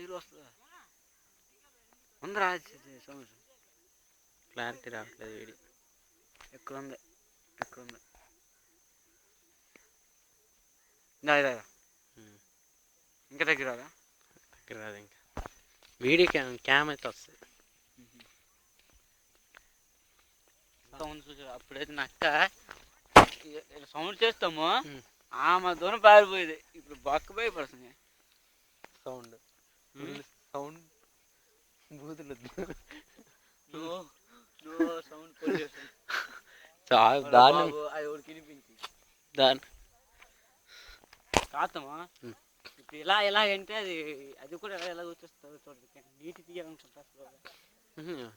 నీరు వస్తుందా ఉందిరా సౌండ్ క్లారిటీ రావట్లేదు వీడియో. ఎక్కడుంది ఇంకా దగ్గర రాదు. ఇంకా వీడియో క్యామ్ అయితే వస్తుంది. సౌండ్ చూసి అప్పుడైతే నక్క సౌండ్ చేస్తాము ఆమె దూరం పారిపోయేది. ఇప్పుడు బొక్క పోయి పడుతుంది సౌండ్ బూతులు దాని కాతమా ఇప్పుడు ఇలా అంటే అది కూడా ఎలా వచ్చేస్తుంది చూడండి. నీటి తీయాలనుకుంటా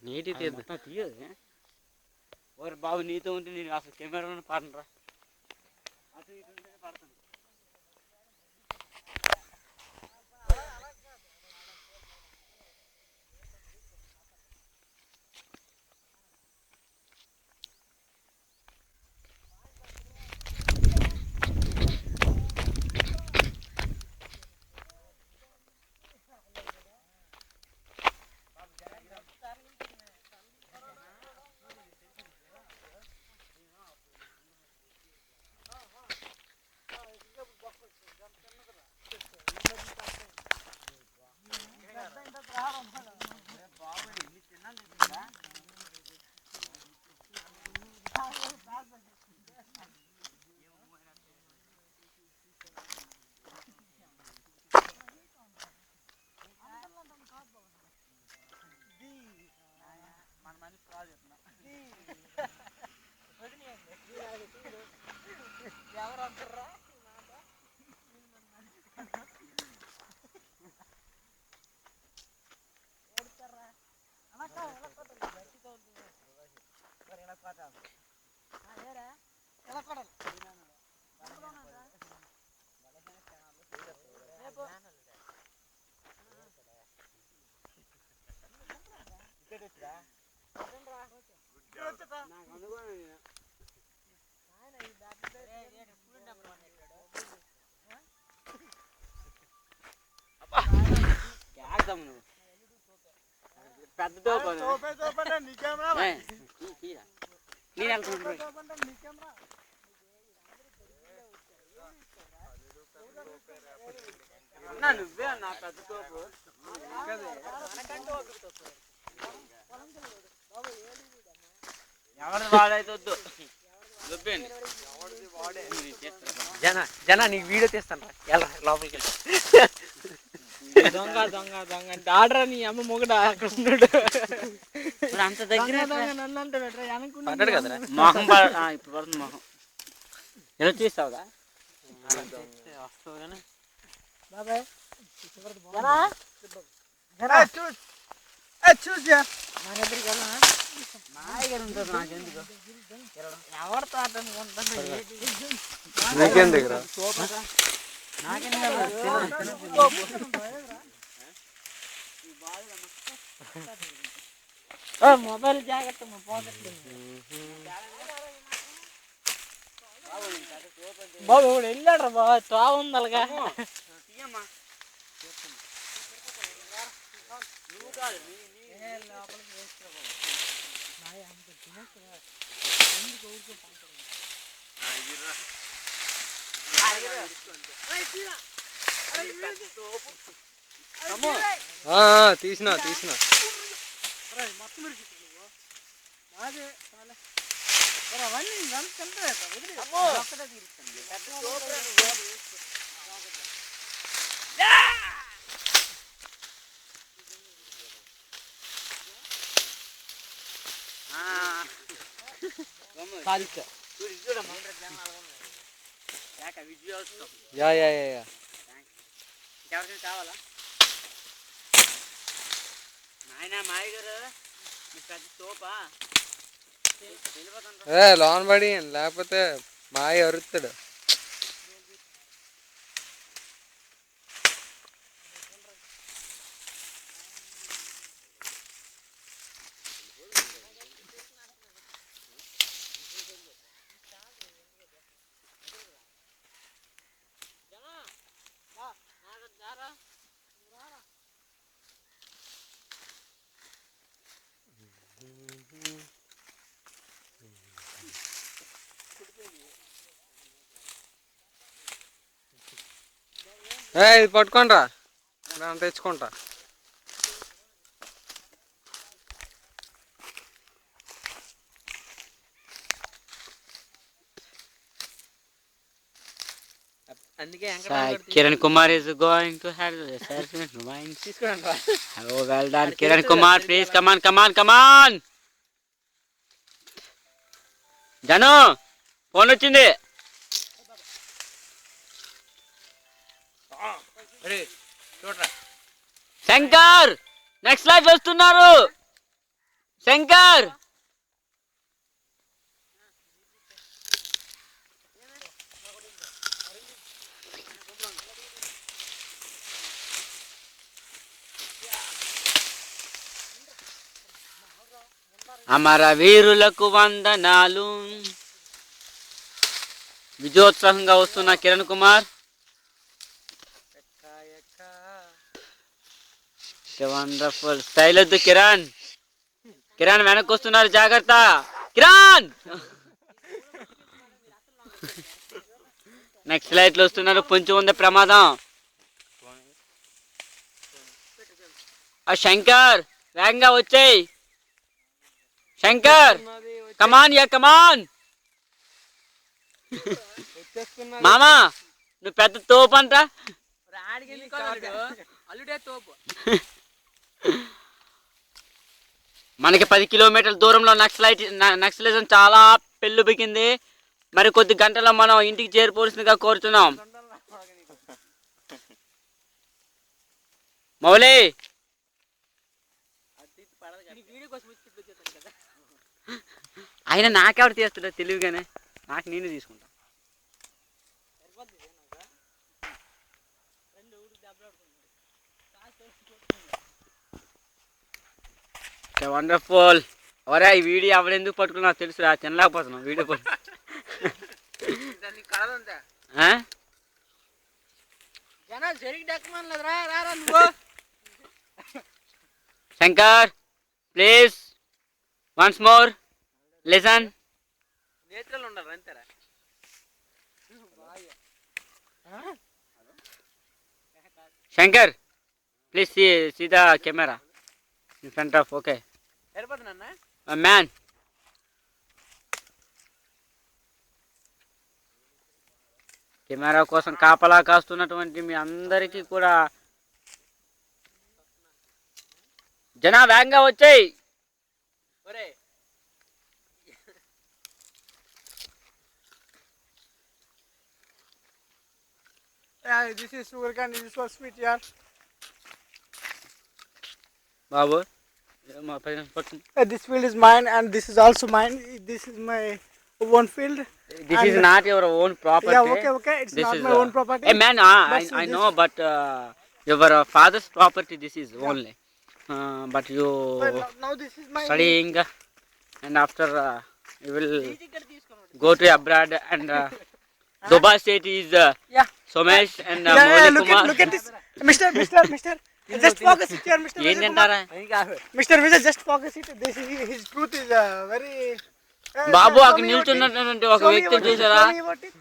నీటి తీయదు. ఓరి బాబు నీతో ఉంటే నేను అసలు కెమెరాలో పాడనరా అటు ఇటు ఉంటే పడతాను. నువ్వే అన్నా పెద్ద తోపు ఎవరిది వాడైతే వద్దు జనా నీకు వీడియో తీస్తాను రా లోపలికి దొంగ దొంగ దొంగ అంటే ఆర్డర్ నీ అమ్మ మొగడా అక్కడ ఉన్నాడు. అంత దగ్గర నన్ను అంటే పడ్డాడు కదరా మొహం ఇప్పుడు పడుతుంది మొహం ఎలా తీస్తావుగా వస్తావు కానీ బాబాయ్ చూసా ఎవరితో ఆట నీకెందుకు మొబైల్ జాగ్రత్త పోతట్లేదు బాబు ఇప్పుడు వెళ్ళాడు రా బాబా తో ఉంది అలాగా తీసినా ఎవరికైనా కావాలా నాయన మాయ గారు మీ పెద్ద తోపా లోన్ పడి లేకపోతే మాయ అరుస్తాడు. ఇది పట్టుకోండిరా నేను తెచ్చుకుంటా. అందుకే Kiran Kumar is going to have the assessment. తీసుకోండి. Oh, well done, Kiran Kumar. Please, come on. జను ఫోన్ వచ్చింది. శంకర్ నెక్స్ట్ లైఫ్ వస్తున్నారు. శంకర్ అమర వీరులకు వందనాలు. విజయోత్సాహంగా వస్తున్న కిరణ్ కుమార్. వండర్ఫుల్ స్టైల్ వద్దు కిరణ్. కిరణ్ వెనక్కి వస్తున్నారు, జాగ్రత్త కిరణ్. నెక్స్ట్ లైట్ లో వస్తున్నారు, పొంచి ఉంది ప్రమాదం. ఆ శంకర్ వేగంగా వచ్చేయి. శంకర్ కమాన్ కమాన్. మామా నువ్వు పెద్ద తోపు అంట. మనకి 10 కిలోమీటర్ల దూరంలో నక్సలిజం చాలా పెళ్ళుబికింది. మరి కొద్ది గంటల్లో మనం ఇంటికి చేరిపోవలసిందిగా కోరుతున్నాం. మౌలి ఆయన నాకెవరు తీస్తుంటా తెలివిగానే, నాకు నేను తీసుకుంటా. వండర్ఫుల్. ఒరే ఈ వీడియో ఎవరెందుకు పట్టుకున్నా తెలుసు, తినలేకపోతున్నాం వీడియో పట్టు. Shankar please once more listen. నేత్రాలు ఉండాలి అంతేరా. Shankar please see the camera in front of. Okay man. Camera కోసం కాపలా కాస్తున్నటువంటి మీ అందరికీ కూడా జనా వేగంగా వచ్చాయి. This is sugarcane. This is so sweet, yaar. Babu This field is mine, and this is also mine. This is my own field. This is not your own property. Yeah, okay. It's This not is my own property. Hey man, I know, but your father's property this is only. But you But now this is my. studying, and after you will go to abroad, and Dubai state is Yeah. Somesh and Yeah, Moli Kumar. look at this, Mister. Just focus it here, Mister. ఏం తింటారా Mister, just focus it. This is, his truth is very. Babu show అక్కడ me నిల్చున్నటువంటి ఒక show me వ్యక్తిని about it, చూసారా? show me about it.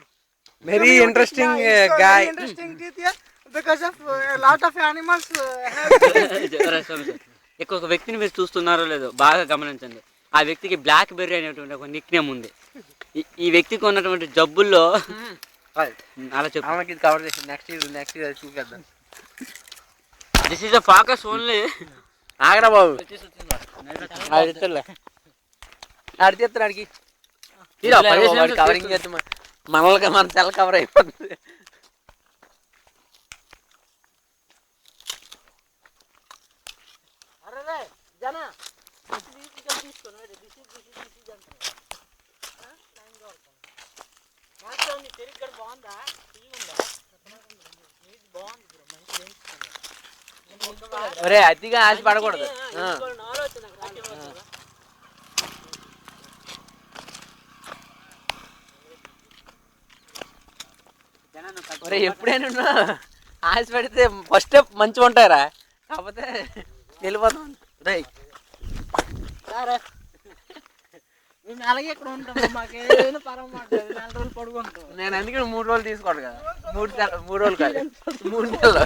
Very Show me interesting about it. Yeah, it's guy. very interesting teeth here because of a lot of animals have. ఎక్కువ ఒక వ్యక్తిని మీరు చూస్తున్నారో లేదో బాగా గమనించండి. ఆ వ్యక్తికి బ్లాక్ బెర్రీ అనేటువంటి ఒక నిక్ నేమ్ ఉంది. ఈ వ్యక్తికి ఉన్నటువంటి జబ్బుల్లో అలా చెప్పు. ఆమెకి ఇది కవర్ చేసి నెక్స్ట్ ఇయర్ చూపిద్దాం. This is a focus only. ఆగరా బాబు అడిచేస్తాను అడిగి కవరింగ్ చేస్తే మనల్ని మన సెల్ కవర్ అయిపోతుంది. ఒరే అతిగా ఆశ పడకూడదు. ఒరే ఎప్పుడైనా ఆశ పెడితే ఫస్ట్ మంచిగా ఉంటారా, కాకపోతే వెళ్ళిపోతాం. రై మేము అలాగే ఇక్కడ ఉంటాం, మాకు ఏదైనా పరమాట 4 రోజులు పడుకుంటాం. నేను ఎందుకు 3 రోజులు తీసుకోడు కదా. మూడు రోజులు కాదు 3 నెలలు.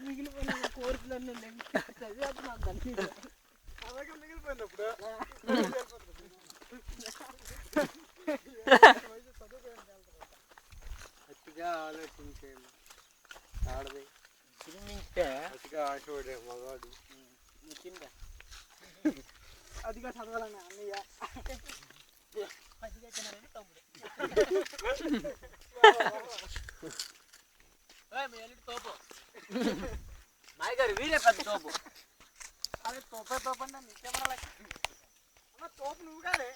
మిగిలిపోయిన కోర్సులన్నీ అలాగే మిగిలిపోయినప్పుడు అతిగా ఆలోచించేది ఆడది అతిగా ఆశపడే మగాడు అదిగా చదవాలని అన్నయ్య మాయ గారు వీరే పెద్ద తోపు. అదే తోపే తోపండి నీకేమన్నా తోపు నువ్వు కాదే